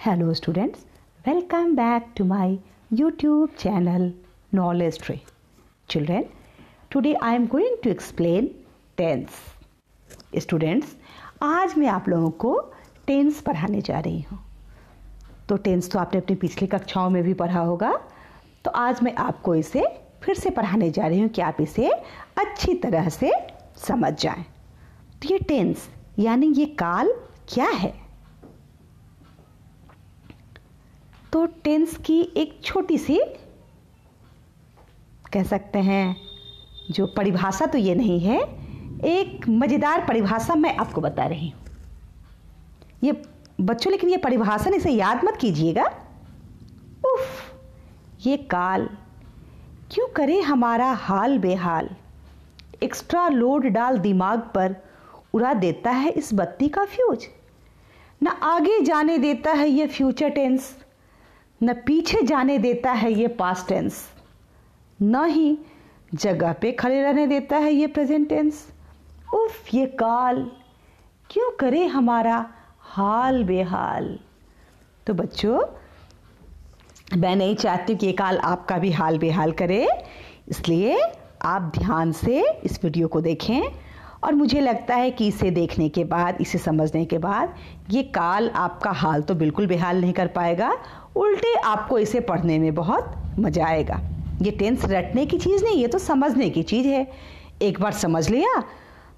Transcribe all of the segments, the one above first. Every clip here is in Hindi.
Hello students, welcome back to my YouTube channel Knowledge Tree. Children, today I am going to explain tense. Students, आज मैं आप लोगों को टेंस पढ़ाने जा रही हूँ। तो टेंस तो आपने अपनी पिछली कक्षाओं में भी पढ़ा होगा, तो आज मैं आपको इसे फिर से पढ़ाने जा रही हूँ कि आप इसे अच्छी तरह से समझ जाएं। तो ये टेंस यानी ये काल क्या है? तो टेंस की एक छोटी सी कह सकते हैं जो परिभाषा, तो ये नहीं है, एक मज़ेदार परिभाषा मैं आपको बता रही हूँ। ये बच्चों, लेकिन ये परिभाषा इसे याद मत कीजिएगा। उफ, ये काल क्यों करे हमारा हाल बेहाल, एक्स्ट्रा लोड डाल दिमाग पर, उड़ा देता है इस बत्ती का फ्यूज। न आगे जाने देता है ये फ्यूचर टेंस, न पीछे जाने देता है ये पास्ट टेंस, न ही जगह पे खड़े रहने देता है ये प्रेजेंट टेंस। उफ, ये काल क्यों करे हमारा हाल बेहाल। तो बच्चों, मैं नहीं चाहती कि ये काल आपका भी हाल बेहाल करे, इसलिए आप ध्यान से इस वीडियो को देखें। और मुझे लगता है कि इसे देखने के बाद, इसे समझने के बाद, ये काल आपका हाल तो बिल्कुल बेहाल नहीं कर पाएगा, उल्टे आपको इसे पढ़ने में बहुत मज़ा आएगा। ये टेंस रटने की चीज़ नहीं, ये तो समझने की चीज़ है। एक बार समझ लिया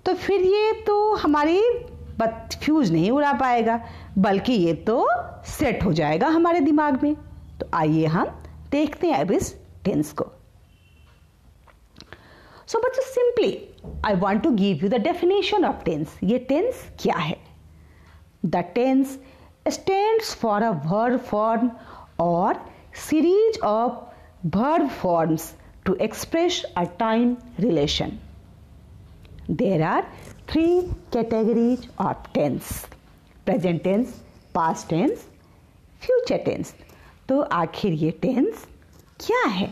तो फिर ये तो हमारी फ्यूज नहीं उड़ा पाएगा, बल्कि ये तो सेट हो जाएगा हमारे दिमाग में। तो आइए हम देखते हैं अब इस टेंस को। सो बच्चों, simply I want to give you the definition of tense. ये टेंस क्या है? The tense stands for a verb form or series of verb forms to express a time relation. There are three categories of tense: present tense, past tense, future tense. तो आखिर ये टेंस क्या है?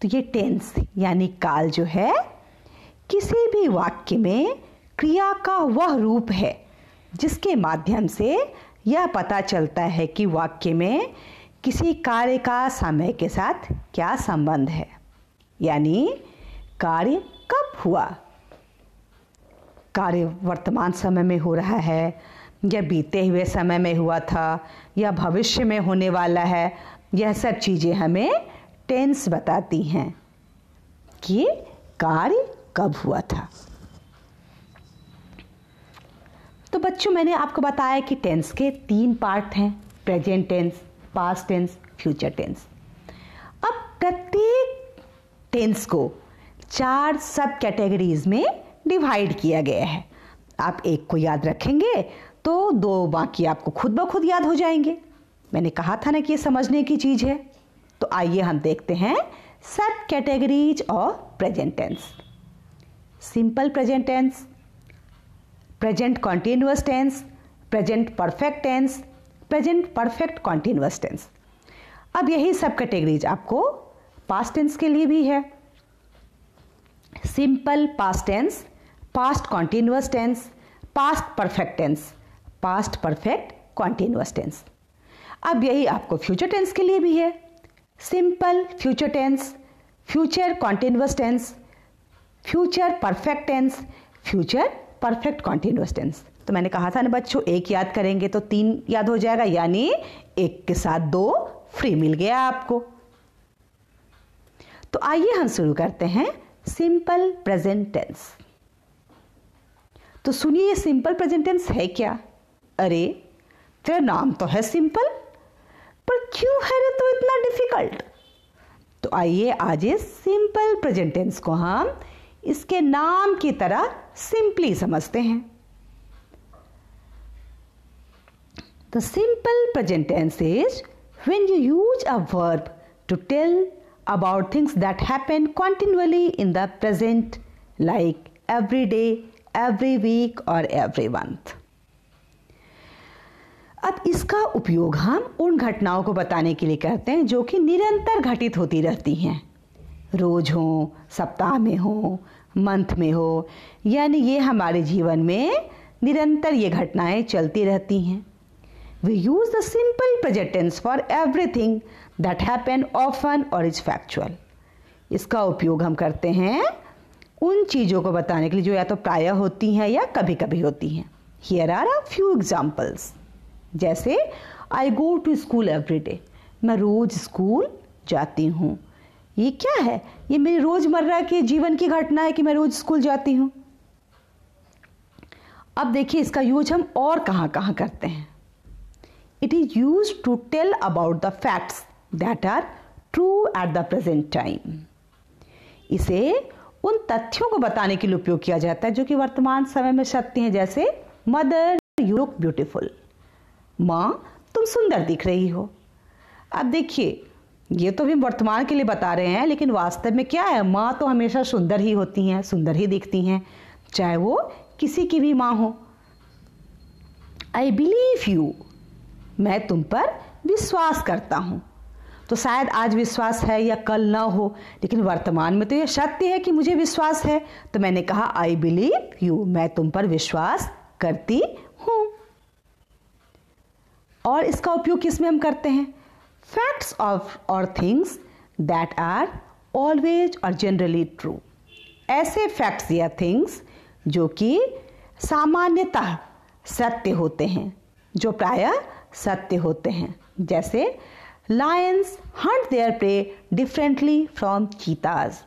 तो ये टेंस यानी काल जो है, किसी भी वाक्य में क्रिया का वह रूप है जिसके माध्यम से यह पता चलता है कि वाक्य में किसी कार्य का समय के साथ क्या संबंध है। यानी कार्य कब हुआ, कार्य वर्तमान समय में हो रहा है या बीते हुए समय में हुआ था या भविष्य में होने वाला है, यह सब चीज़ें हमें टेंस बताती हैं कि कार्य कब हुआ था। तो बच्चों, मैंने आपको बताया कि टेंस के 3 पार्ट हैं: present tense, past tense, future tense. अब प्रत्येक टेंस को 4 सब कैटेगरीज में डिवाइड किया गया है। आप एक को याद रखेंगे तो 2 बाकी आपको खुद ब खुद याद हो जाएंगे। मैंने कहा था ना कि ये समझने की चीज़ है। तो आइए हम देखते हैं subcategories of present tense. Simple present tense, present continuous tense, present perfect tense, present perfect continuous tense. अब यही सब कैटेगरीज आपको पास्ट टेंस के लिए भी है। Simple past tense, past continuous tense, past perfect tense, past perfect continuous tense. अब यही आपको फ्यूचर टेंस के लिए भी है। Simple future tense, future continuous tense, future perfect tense, future perfect continuous tense. तो मैंने कहा था ना बच्चों, एक याद करेंगे तो 3 याद हो जाएगा, यानी एक के साथ 2 फ्री मिल गया आपको। तो आइए हम शुरू करते हैं सिंपल प्रेजेंट टेंस। तो सुनिए, ये सिंपल प्रेजेंट टेंस है क्या? अरे, तेरा नाम तो है सिंपल, पर क्यों है रे तो इतना डिफिकल्ट? तो आइए आज इस सिंपल प्रेजेंट टेंस को हम इसके नाम की तरह सिंपली समझते हैं। The simple present tense is when you use a verb to tell about things that happen continually in the present, like every day, every week or every month. अब इसका उपयोग हम उन घटनाओं को बताने के लिए करते हैं जो कि निरंतर घटित होती रहती हैं। रोज हो, सप्ताह में हो, मंथ में हो, यानी ये हमारे जीवन में निरंतर ये घटनाएं चलती रहती हैं। We use the simple present tense for everything that happen often or is factual. इसका उपयोग हम करते हैं उन चीज़ों को बताने के लिए जो या तो प्रायः होती हैं या कभी कभी होती हैं. Here are a few examples. जैसे I go to school every day. मैं रोज स्कूल जाती हूँ. ये क्या है? ये मेरी रोजमर्रा के जीवन की घटना है कि मैं रोज स्कूल जाती हूँ. अब देखिए इसका यूज हम और कहाँ कहाँ करते हैं. It is used to tell about the facts that are true at the present time. इसे उन तथ्यों को बताने के लिए उपयोग किया जाता है जो कि वर्तमान समय में सत्य हैं. जैसे मदर यू लुक ब्यूटीफुल. माँ तुम सुंदर दिख रही हो. अब देखिए ये तो भी वर्तमान के लिए बता रहे हैं, लेकिन वास्तव में क्या है, माँ तो हमेशा सुंदर ही होती हैं, सुंदर ही दिखती हैं, चाहे वो किसी की भी माँ हो. I believe you. मैं तुम पर विश्वास करता हूँ. तो शायद आज विश्वास है या कल ना हो, लेकिन वर्तमान में तो यह सत्य है कि मुझे विश्वास है. तो मैंने कहा आई बिलीव यू, मैं तुम पर विश्वास करती हूँ. और इसका उपयोग किस में हम करते हैं? फैक्ट्स ऑफ और थिंग्स दैट आर ऑलवेज और जनरली ट्रू. ऐसे फैक्ट्स या थिंग्स जो कि सामान्यतः सत्य होते हैं, जो प्रायः सत्य होते हैं. जैसे lions hunt their prey differently from cheetahs.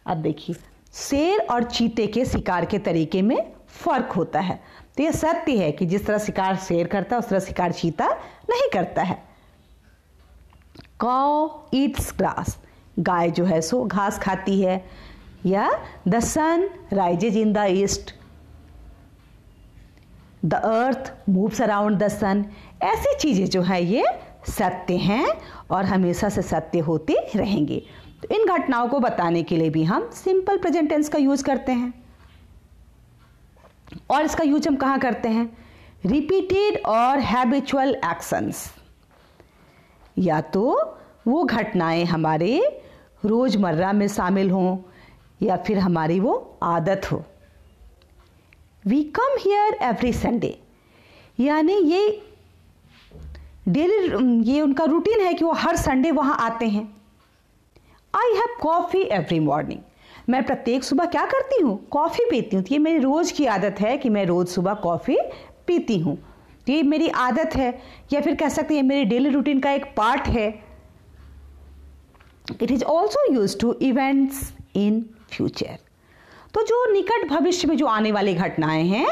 अब देखिए शेर और चीते के शिकार के तरीके में फर्क होता है. तो यह सत्य है कि जिस तरह शिकार शेर करता है उस तरह शिकार चीता नहीं करता है. Cow Yeats grass. गाय जो है सो घास खाती है. या the sun rises in the east. The earth moves around the sun. ऐसी चीजें जो है ये सत्य हैं और हमेशा से सत्य होते रहेंगे. तो इन घटनाओं को बताने के लिए भी हम सिंपल प्रेजेंट टेंस का यूज करते हैं. और इसका यूज हम कहाँ करते हैं? रिपीटेड और हैबिचुअल एक्शंस. या तो वो घटनाएं हमारे रोजमर्रा में शामिल हों या फिर हमारी वो आदत हो. We come here every Sunday. यानी ये डेली, ये उनका रूटीन है कि वो हर संडे वहां आते हैं. I have coffee every morning. मैं प्रत्येक सुबह क्या करती हूँ? कॉफी पीती हूँ. तो ये मेरी रोज की आदत है कि मैं रोज सुबह कॉफी पीती हूँ. तो ये मेरी आदत है, या फिर कह सकते हैं मेरी डेली रूटीन का एक पार्ट है. It is also use to events in future. तो जो निकट भविष्य में जो आने वाली घटनाएं हैं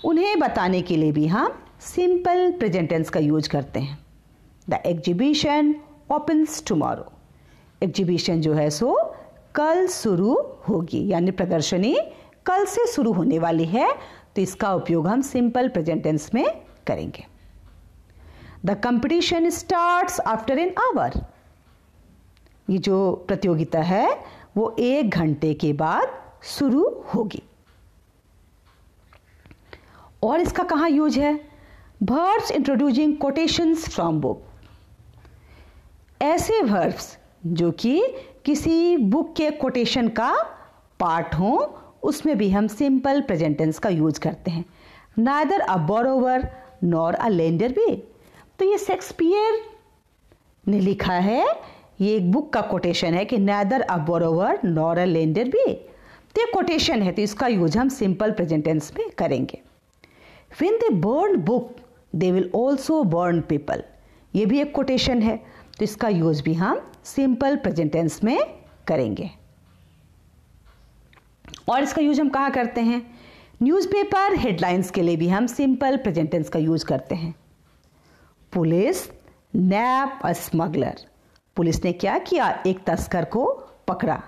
उन्हें बताने के लिए भी हम सिंपल प्रेजेंट टेंस का यूज करते हैं. The exhibition opens tomorrow. Exhibition जो है सो कल शुरू होगी, यानी प्रदर्शनी कल से शुरू होने वाली है. तो इसका उपयोग हम सिंपल प्रेजेंट टेंस में करेंगे. The competition starts after an hour. ये जो प्रतियोगिता है वो 1 घंटे के बाद शुरू होगी. और इसका कहाँ यूज है? Verbs introducing quotations from book. ऐसे वर्ब्स जो कि किसी बुक के कोटेशन का पार्ट हो, उसमें भी हम सिंपल प्रेजेंट टेंस का यूज करते हैं. Neither a borrower nor a lender भी. तो ये शेक्सपियर ने लिखा है, ये एक बुक का कोटेशन है कि neither a borrower nor a lender भी. तो ये कोटेशन है, तो इसका यूज हम सिंपल प्रेजेंट टेंस में करेंगे. When they burn book, they will also burn people. ये भी एक कोटेशन है, तो इसका यूज भी हम सिंपल प्रेजेंट टेंस में करेंगे. और इसका यूज हम कहाँ करते हैं? न्यूज़पेपर हेडलाइंस के लिए भी हम सिंपल प्रेजेंट टेंस का यूज करते हैं. पुलिस नैप अ स्मगलर. पुलिस ने क्या किया? एक तस्कर को पकड़ा.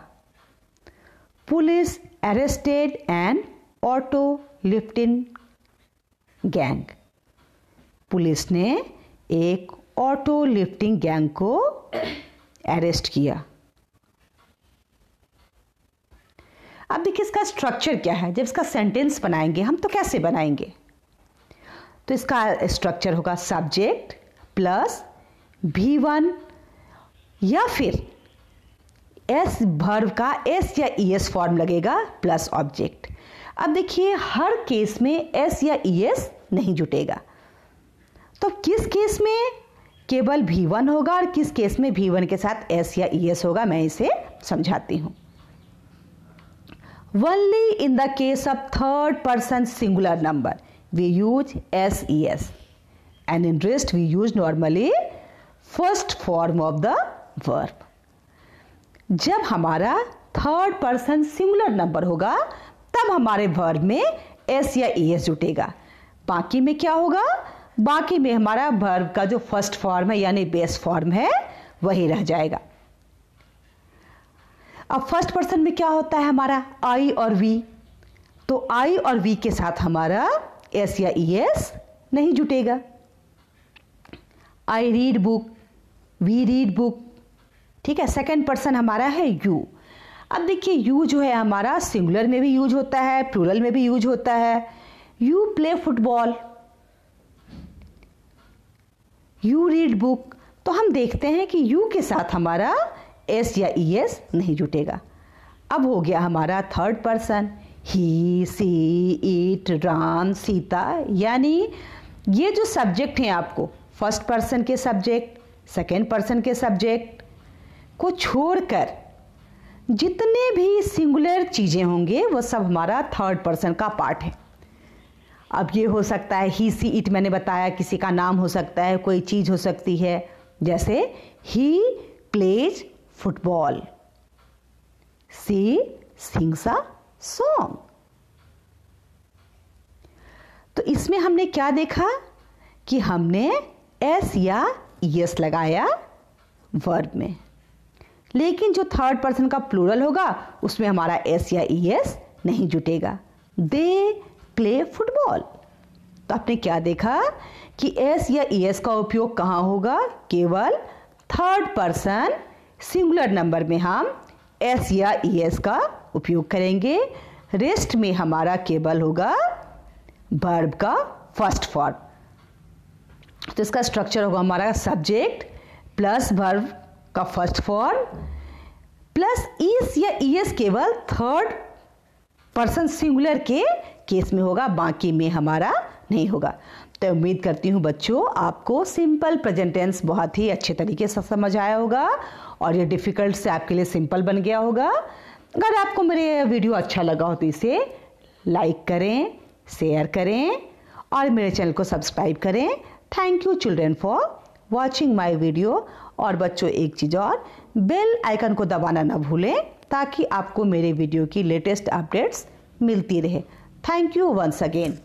Police arrested N auto lifting gang. Police ने एक ऑटो लिफ्टिंग गैंग को अरेस्ट किया. अब देखिए इसका स्ट्रक्चर क्या है. जब इसका सेंटेंस बनाएंगे हम तो कैसे बनाएंगे? तो इसका स्ट्रक्चर होगा सब्जेक्ट प्लस V1 या फिर एस वर्ब का एस या ईएस फॉर्म लगेगा प्लस ऑब्जेक्ट. अब देखिए हर केस में एस या ईएस नहीं जुटेगा. तो किस केस में केवल V1 होगा और किस केस में V1 के साथ S या ES होगा, मैं इसे समझाती हूँ। Only in the case of third person singular number we use SES and in rest we use normally first form of the verb। जब हमारा थर्ड पर्सन सिंगुलर नंबर होगा तब हमारे वर्ब में S या ES जुटेगा। बाकी में क्या होगा, बाकी में हमारा वर्ब का जो फर्स्ट फॉर्म है यानी बेस फॉर्म है वही रह जाएगा। अब फर्स्ट पर्सन में क्या होता है हमारा I और V, तो I और V के साथ हमारा S या ES नहीं जुटेगा। I read book, we read book, ठीक है। सेकंड पर्सन हमारा है यू। अब देखिए यू जो है हमारा सिंगुलर में भी यूज होता है, प्लूरल में भी यूज होता है। You play football, you read book, तो हम देखते हैं कि यू के साथ हमारा एस या ES नहीं जुटेगा। अब हो गया हमारा third person, he, she, it, Ram, Sita, यानी ये जो सब्जेक्ट हैं आपको फर्स्ट पर्सन के सब्जेक्ट, सेकेंड पर्सन के सब्जेक्ट को छोड़कर जितने भी सिंगुलर चीज़ें होंगे वो सब हमारा थर्ड पर्सन का पार्ट है। अब ये हो सकता है ही, सी, इट, मैंने बताया किसी का नाम हो सकता है, कोई चीज़ हो सकती है, जैसे he plays football, she sings a song. तो इसमें हमने क्या देखा कि हमने एस या ES लगाया वर्ब में, लेकिन जो थर्ड पर्सन का प्लूरल होगा उसमें हमारा S या ES नहीं जुटेगा। दे प्ले फुटबॉल, तो आपने क्या देखा कि S या ES का उपयोग कहाँ होगा, केवल थर्ड पर्सन सिंगुलर नंबर में हम S या ES का उपयोग करेंगे। रेस्ट में हमारा केवल होगा वर्ब का फर्स्ट फॉर्म। तो इसका स्ट्रक्चर होगा हमारा सब्जेक्ट प्लस वर्ब का फर्स्ट फॉर्म प्लस ES या ES केवल थर्ड पर्सन सिंगुलर के केस में होगा, बाकी में हमारा नहीं होगा। तो उम्मीद करती हूँ बच्चों आपको सिंपल प्रेजेंट टेंस बहुत ही अच्छे तरीके से समझ आया होगा और ये डिफ़िकल्ट से आपके लिए सिंपल बन गया होगा। अगर आपको मेरे वीडियो अच्छा लगा हो तो इसे लाइक करें, शेयर करें और मेरे चैनल को सब्सक्राइब करें। Thank you children for watching my video. और बच्चों एक चीज़ और, बेल आइकन को दबाना ना भूलें ताकि आपको मेरे वीडियो की लेटेस्ट अपडेट्स मिलती रहे। Thank you once again.